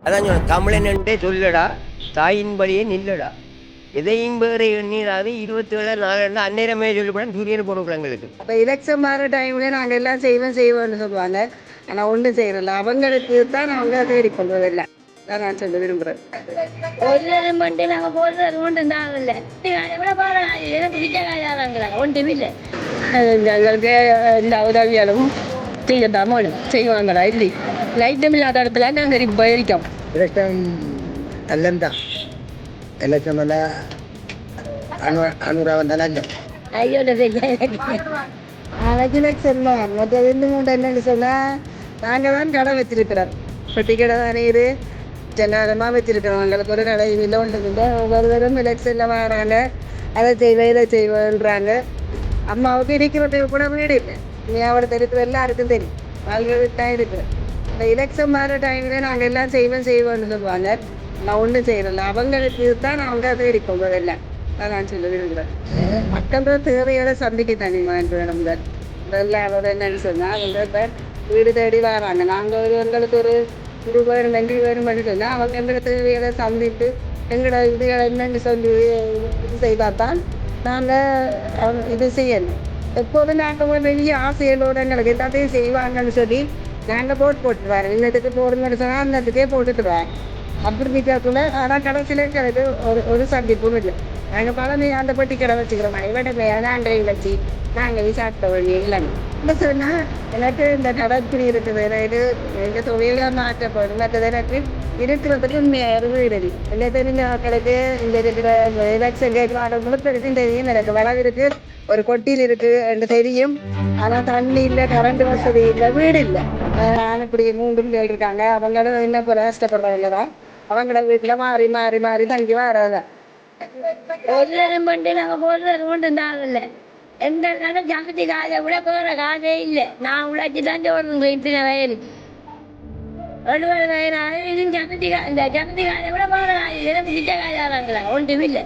அதான் சொன்னேன், தமிழன் என்றே சொல்லடா, தாயின் படியே நில்லடா, எதையும் வேறு எண்ணிடாது 27 நாலு அந்நேரமே சொல்லிவிட சூரியன் போடுறாங்களுக்கு. அப்போ எலெக்ஷன் மாற டைம்ல நாங்கள் எல்லாம் செய்வோம்னு சொல்லுவாங்க. ஆனால் ஒன்றும் செய்யறதில்ல. அவங்களுக்கு தான் அவங்க தேடி கொள்வதில்லை. அதான் நான் சொல்ல விரும்புகிறேன். ஒரு மட்டும் நாங்கள் போடுறது ஒன்றும் தான் இல்லை. எவ்வளோ பாருங்க எனக்கு விஜயகாயாதாங்களா ஒன்றும் இல்லை. எங்களுக்கு எல்லா உதவியாலும் செய்யத்தான் செய்வாங்களா இல்லை. லைட்டும் இல்லாத இடத்துல நாங்கள் இப்போ இருக்கோம். எலெக்ஷன் நல்லந்தான். எலெக்ஷன் வந்தால் அனுரா வந்தால் நல்லம். ஐயோ நாளைக்கு எலெக்ஷன் தான். மற்ற 2 3 என்னன்னு சொன்னால் நாங்கள் தான் கடை வச்சிருக்கிறோம். பெட்டி கடை தானே இது ஜனாதமாக வச்சிருக்கிறோம். எங்களுக்கு ஒரு கடை இல்லை ஒன்றும் இல்லை. ஒவ்வொரு தரம் எலெக்ஷனில் வராங்க, அதை செய்வேன் இதை செய்வேன்றாங்க. அம்மாவுக்கு இருக்கிறது கூட வீடு இல்லை. நீ அவளை தெரிவித்து எல்லாருக்கும் தெரியும். வாழ்க்கை தான் இருக்குது. இந்த எலெக்ஷன் மாற டைமில் நாங்கள் எல்லாம் செய்வோம்னு சொல்லுவாங்க. நான் ஒன்றும் செய்யறதில்ல. அவங்களுக்கு தான் அவங்க தேடி கொள்வதில்லை. அதான் நான் சொல்ல விரும்புகிறேன். மக்களோட தேவையோட சந்திக்க தனி வேணும். இதெல்லாம் அவரோட என்னன்னு சொன்னால் அவங்க இப்போ வீடு தேடி வராங்க. நாங்கள் எங்களுக்கு ஒரு 1 பேர் 2 பேர் மட்டும் சொன்னால் அவங்க எங்களோட தேவையோட சந்தித்து எங்களோட இதுகளை என்னென்னு சொல்லி இது செய்தால் தான் நாங்கள் இது செய்யணும். எப்போதும் நாங்கள் வெளியே ஆசைகளோடு எங்களுக்கு எல்லாத்தையும் செய்வாங்கன்னு சொல்லி நாங்கள் போட்டுருவாரு. இன்னத்துக்கு போடுங்கன்னு சொன்னால் அந்தத்துக்கே போட்டுட்டுருவாங்க. அப்படி நிற்கக்குள்ள ஆனால் கடைசியில் எங்களுக்கு ஒரு சந்திப்பும் இல்லை. நாங்கள் பழனி அந்த பெட்டி கடை வச்சுக்கிறோம். இவட ஆண்டையை வச்சு நாங்கள் சாப்பிட்ட வழி இல்லைன்னு இல்லை சொன்னால் எனக்கு இந்த நடத்தி இருக்குது. இது எங்கள் தொழிலாக மாற்றப்படும். மற்றது எனக்கு இருக்கிறதுக்கு உண்மையாக வீடு இல்லை. தெரிஞ்ச மக்களுக்கு இந்த இருக்கிற எலெக்ஷன் கேட்கறவங்களுக்கு தெரியும். எனக்கு வளம் இருக்குது, ஒரு கொட்டியில் இருக்குது என்று தெரியும். ஆனால் தண்ணி இல்லை, கரண்ட் வசதி இல்லை, வீடு இல்லை. நான் இப்படி 3 பிள்ளைகள் இருக்காங்க. அவங்களும் என்ன போல கஷ்டப்படுறவங்க தான். அவங்கள வீட்டில் மாறி மாறி மாறி தங்கி வராத. ஒரு மட்டும் நாங்கள் போடுறது ஒன்றும் தான் இல்லை. எங்க ஜாதி காதை விட போகிற காதே இல்லை. நான் உழைச்சி தான் ஓடுங்க. இத்தனை வயது 70 வயதாக இது இந்த ஜாதி காதை விட போகிற காது எனக்கு பிச்சைக்காயாதாங்களா ஒன்றும் இல்லை.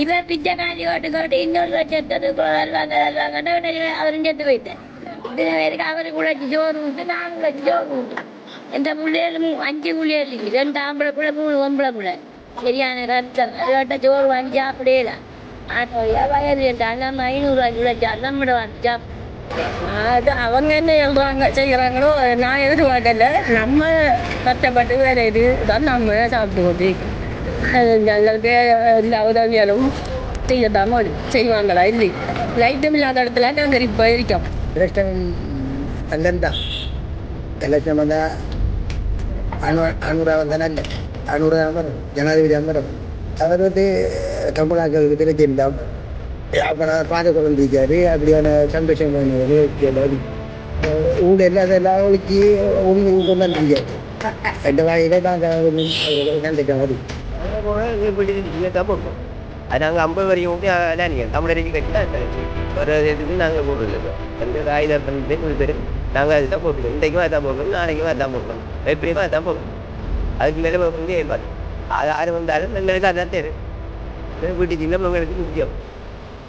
இவன் பிச்சைக்காரி கோட்டு இன்னொரு லட்சத்துக்கு வருவாங்க. அவரும் செத்து போயிட்டேன். இத்தனை பேருக்கு அவருக்கு உழைச்சி சோறு விட்டு நான் உழைச்சி சோறு விட்டு எந்த பிள்ளைகளும் 5 பிள்ளைகள் இருக்குது. 2 ஆம்பளை பிள்ளை 3 பொம்பளை பிள்ளை. சரியான ரத்தம் அதுவட்ட சோறு வாங்கி சாப்பிடல. வயது எல்லாம் 500 ரூபாய்க்கு உழைச்சா நம்மட வாங்கிச்சா. அது அவங்க என்ன எழுதுறாங்க செய்கிறாங்களோ நான் எதிர்பார்க்கல. நம்ம கஷ்டப்பட்டு வேறு இது தான் நம்ம சாப்பிட்டு கொண்டிருக்கோம். எங்களுக்கு எல்லா உதவியாலும் செய்யத்தான் செய்வாங்களா இல்லை. லைட்டும் இல்லாத இடத்துல நாங்கள் இப்போ இருக்கோம். எலெக்ஷன் நல்லந்தான். எலெக்ஷன் வந்தால் அனுரா வந்தால் நல்ல அனுரா வரும். ஜனாதிபதி வரும். அவர் தமிழாக்களுக்கு தெரிஞ்சிருந்தோம். அப்போ நான் பார்த்து கொண்டிருக்காரு. அப்படியான சந்தோஷம் ஊழல் இல்லாத எல்லாம் ஒழிச்சு ஒன்று கொண்டு வந்துருக்காரு. 2 வாயில நாங்கள் நன்றிக்க வரும். தான் போடுறோம். அது நாங்கள் 50 வரைக்கும் ஊட்டி நீங்கள் தமிழரைக்கும் கட்டினா ஒரு இதுக்கு நாங்கள் போடுறது. எந்த ஆயுதம் பண்ணி பேர் நாங்கள் அதுதான் போடுறோம். இன்றைக்கும் அதுதான் போடுறோம், நாளைக்கும் அதுதான் போடுறோம், எப்படியுமே அதுதான் போடுறோம். அதுக்கு மேலே வந்து அது யார் வந்தாலும் எங்களுக்கு அதான் தெரியும். வீட்டு உங்களுக்கு முக்கியம்.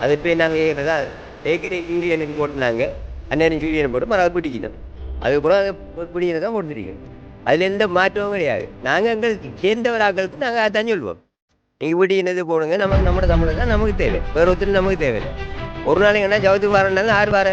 அது இப்போ நாங்கள் ஏற்கிறதா ஏற்கனவே யூரியனுக்கு போட்டுனாங்க. அந்நேரம் யூரியன் போட்டு மறு பிடிக்கணும். அதுக்கப்புறம் அதை பிடிக்கிறது தான் போட்டுருக்கணும். அதில் எந்த மாற்றமும் கிடையாது. நாங்கள் எங்களுக்கு சேர்ந்தவராக்களுக்கு நாங்கள் அதான் சொல்லுவோம். நீங்கள் பிடிக்கிறது போடுங்க. நம்ம தமிழ் தான் நமக்கு தேவை. வேறு ஒருத்தர் நமக்கு தேவை. ஒரு நாளைக்கு என்ன ஜவுத்துக்கு வரனாலும் 6 வார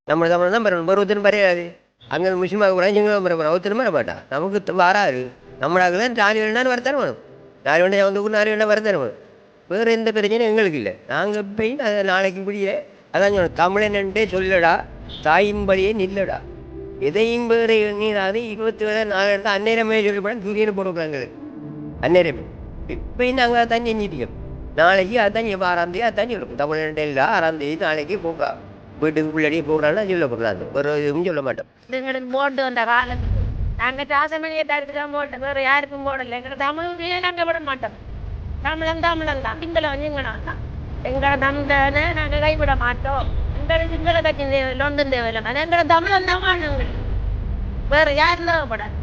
நம்ம தமிழ் தான் வரணும். வேறு ஒருத்தரும் வரையாது. அங்கே முஸ்லீமாக போகிறாங்க, எங்களும் வர ஒருத்தரும் வர மாட்டான். நமக்கு வராது. நம்மளாக தான் 4 வேணாலும் வரத்தர வேணும். 4 வேண்டாம் ஜவுத்துக்கு 4 வேண்டாம் வரத்தர வேணும். வேறு எந்த பிரச்சனையும் எங்களுக்கு இல்லை. நாங்கள் எப்பயும் அதை நாளைக்கு முடியல. அதான் சொன்னோம், தமிழன் என்றே சொல்லடா, தாயின் படியே நில்லடா, எதையும் வேறு எண்ணிடாது 27 நாலு அந்நேரமே சொல்லிவிட சூரியன் போடுறாங்க. அந்நேரமே இப்பயும் நாங்கள் அதான் செஞ்சிட்டோம். நாளைக்கு அதான் 6ஆம் தேதி அதான் சொல்லுவோம். தமிழன் இல்லை 6ஆம் தேதி நாளைக்கு போக்கா வீட்டுக்கு பிள்ளைடியே போகிறான்னா சொல்ல போகிறாங்க. ஒரு இதுவும் சொல்ல மாட்டோம். எங்களுக்கு போட்டு வந்த காலம் நாங்கள் ராசமணியை தடுத்து தான் போட்டோம். வேறு யாருக்கும் போடலை. எங்கள் தமிழ் நாங்கள் விட மாட்டோம். தமிழன் தான் சிங்களம் வந்து எங்களை தமிழனை நாங்கள் கைவிட மாட்டோம். எங்களுக்கு சிங்கள கட்சி தேவையில்லை, ஒன்றும் தேவையில்லை. எங்களை தமிழன் தான் வேறு யாரும் தேவைப்படாது.